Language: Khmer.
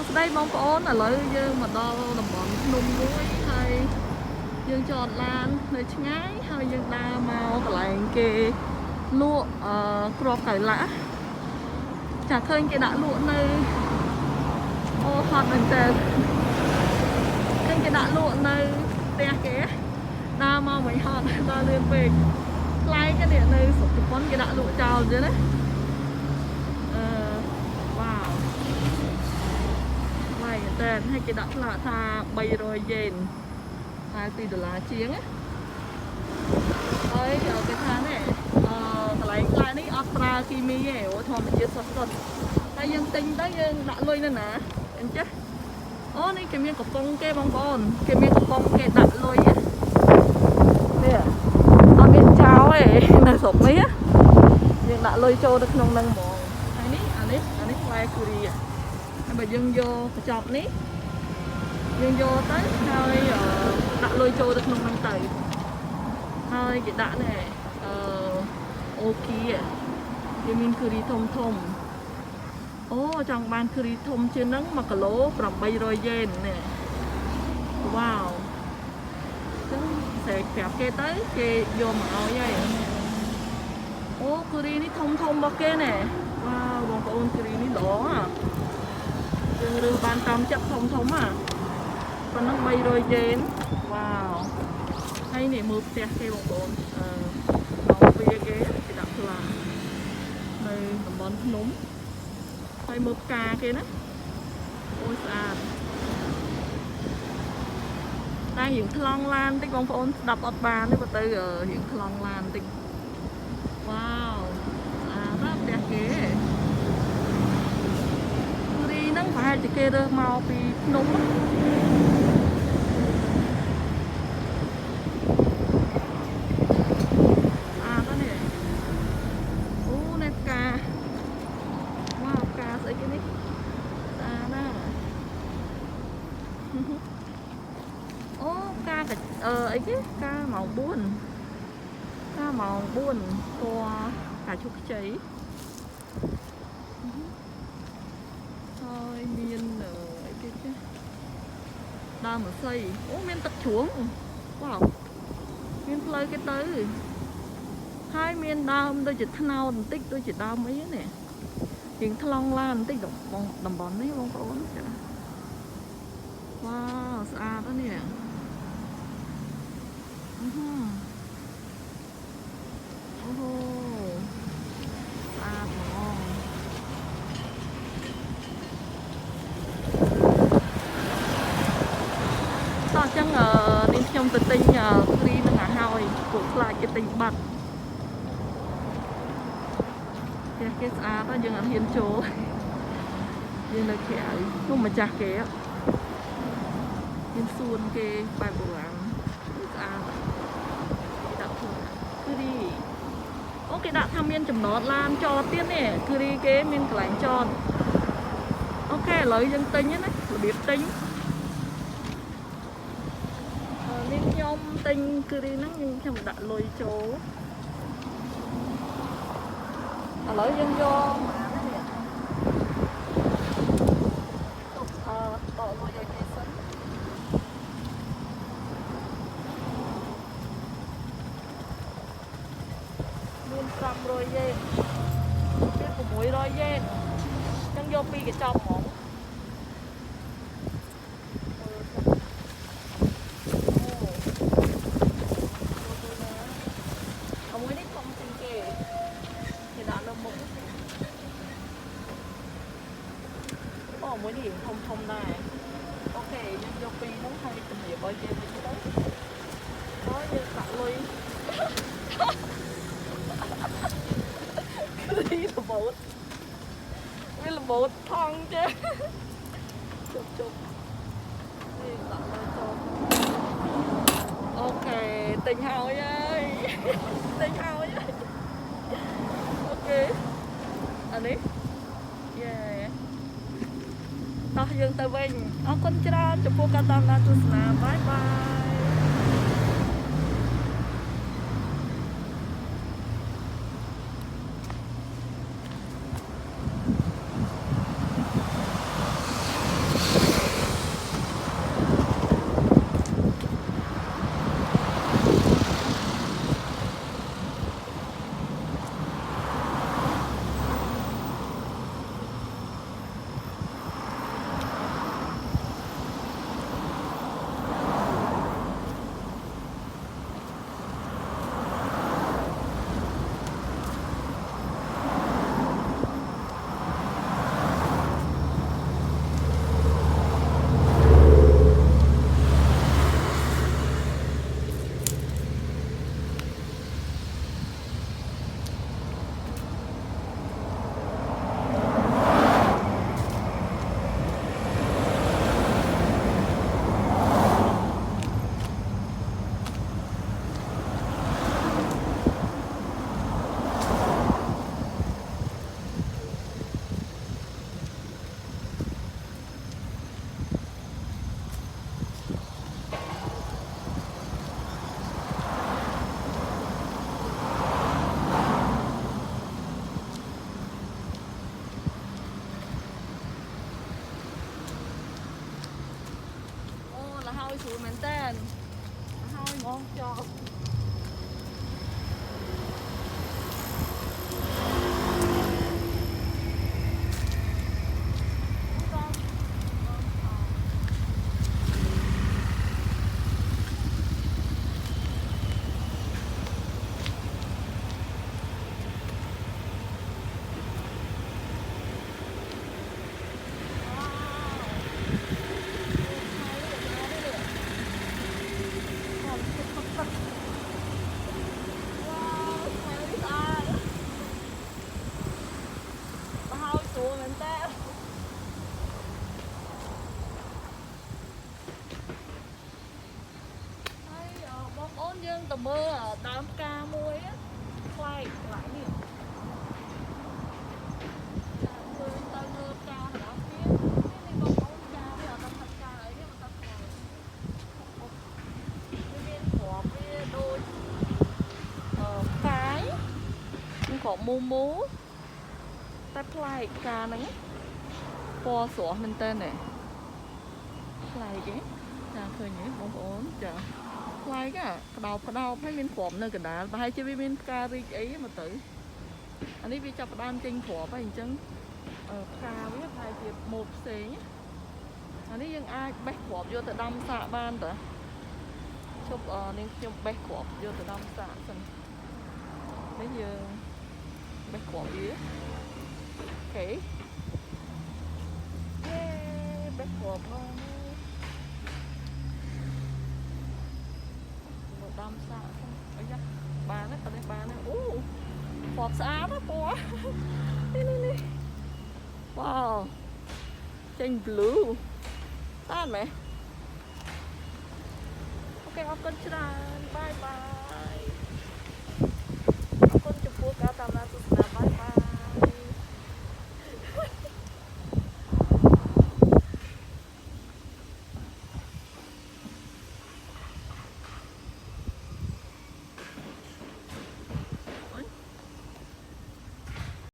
ស្ដីបងប្អូនឥឡូវយើងមកដល់តំបន់ភ្នំមួយហើយយើងចតឡាននៅឆ្ងាយហើយយើងដើរមកកន្លែងគេលក់គ្រាប់កៅឡាក់ចាឃើញគេដាក់លក់នៅអូហត់មែនតើឃើញគេដាក់លក់នៅផ្ទះគេដើរមកមិនហត់ដើរលឿនពេកថ្លៃគេនេះនៅស្រុកជប៉ុនគេដាក់លក់ចោលអញ្ចឹងណាវ៉ាវតែឲ្យគេដាក់ផ្លាកថា300 yen តែ$2ជាងណាហើយគេថានេះកន្លែងផ្លែនេះអត់ប្រើគីមីទេអូធម្មជាតិសុទ្ធសុទ្ធតែយើងទិញទៅយើងដាក់លុយនៅណាអញ្ចឹងអូនេះគេមានកំប៉ុងគេបងប្អូនគេមានកំប៉ុងគេដាក់លុយនេះអត់មានចោលទេនៅស្រុកនេះយើងដាក់លុយចូលទៅក្នុងហ្នឹងហ្មងហើយនេះអានេះផ្លែគូរីហើយបើយើងយកកញ្ចប់នេះយើងយកទៅហើយដាក់លុយចូលទៅក្នុងហ្នឹងទៅហើយគេដាក់នេះអូគីគេមានគូរីធំអូចង់បានគូរីធំជាងហ្នឹង1គីឡូ800 yen នេះវ៉ាវចឹងតែប្រាប់គេទៅគេយកមកឲ្យហើយអូគូរីនេះធំរបស់គេណែវ៉ាវបងប្អូនគូរីនេះល្អយើងរើសបានតាមចិត្តធំប៉ុណ្ណឹង300 yen វ៉ាវហើយនេះមើលផ្ទះគេបងប្អូនមកវាគេដាក់ផ្លានៅតំបន់ភ្នំហើយមើលផ្កាគេណាអូយស្អាតតែរៀងថ្លង់ឡានតិចបងប្អូនស្ដាប់អត់បានទេបើទៅរៀងថ្លង់ឡានតិចវ៉ាវស្អាតណាស់ផ្ទះគេគូរីហ្នឹងប្រហែលជាគេរើសមកពីភ្នំអូការអីគេការម៉ោង 4ពណ៌កាឈូកខ្ចីហើយមានអីគេចាដើមរស្មីអូមានទឹកជ្រោងវ៉ាវមានផ្លូវគេទៅហើយមានដើមដូចជាថ្នោតបន្តិចដូចជាដើមអីនេះរៀងថ្លង់ឡានបន្តិចតំបន់នេះបងប្អូនចាវ៉ាវស្អាតណាស់នេះអូហូស្អាតហ្មងតោះចឹងនេះខ្ញុំទៅទិញគ្រីនឹងឲ្យហើយពួកខ្លាចគេទិញបាត់គេស្អាតណាស់យើងអត់ហ៊ានចូលយើងនៅក្រៅនោះម្ចាស់គេមានសួនគេបែបបុរាណស្អាតគេដាក់ធូបគូរីអូគេដាក់ថាមានចំណតឡានចតទៀតនេះគូរីគេមានកន្លែងចតអូខេឥឡូវយើងទិញណារបៀបទិញនេះខ្ញុំទិញគូរីហ្នឹងខ្ញុំដាក់លុយចូលឥឡូវយើងយកតលុយឲ្យគេសិនមាន500 yen មាន600 yen ចឹងយក2កញ្ចប់ហ្មងមួយនេះធំជាងគេដាក់នៅមុខអូមួយនេះធំដែរអូខេយើងយកពីរហ្នឹងហើយជំរាបឲ្យគេវិញទៅហើយយើងដាក់លុយគឺរបូតវារបូតថងចេះជប់នេះដាក់លុយចូលអូខេទិញហើយអូខេអានេះយេតោះយើងទៅវិញអរគុណច្រើនចំពោះការតាមដានទស្សនាបាយបាយ là hơi xuống mến tên hơi ngon cho dương tầm mơ ở đám ca muối á quay lại nè mưa tao mơ ca ở đám kia cái này có ca bây giờ tao thật ca ấy mà tao còn cái viên của cái đôi cái có mù mù ta play ca nắng po sủa mình tên này play cái ta khơi nhỉ bóng ổn chả play cái đào phải miên phỏm nơi cái đá và hay chơi với miên cà ri ấy mà tử anh ấy bị chập đam trên phỏm phải hình chứng cà với hai việc một xế nhé anh ấyยังai bách phỏm vô từ đâm xạ ban tở chụp nên chụp bách phỏm vô từ đâm xạ xong bây giờ bách phỏm dưới okay yeah bách phỏm đâm xạ xong ấy ba nó còn đây ba nó phọt xa đó quá nè wow chanh blue tan mẹ ok học con chưa bye bye học con chụp phút cả tầm là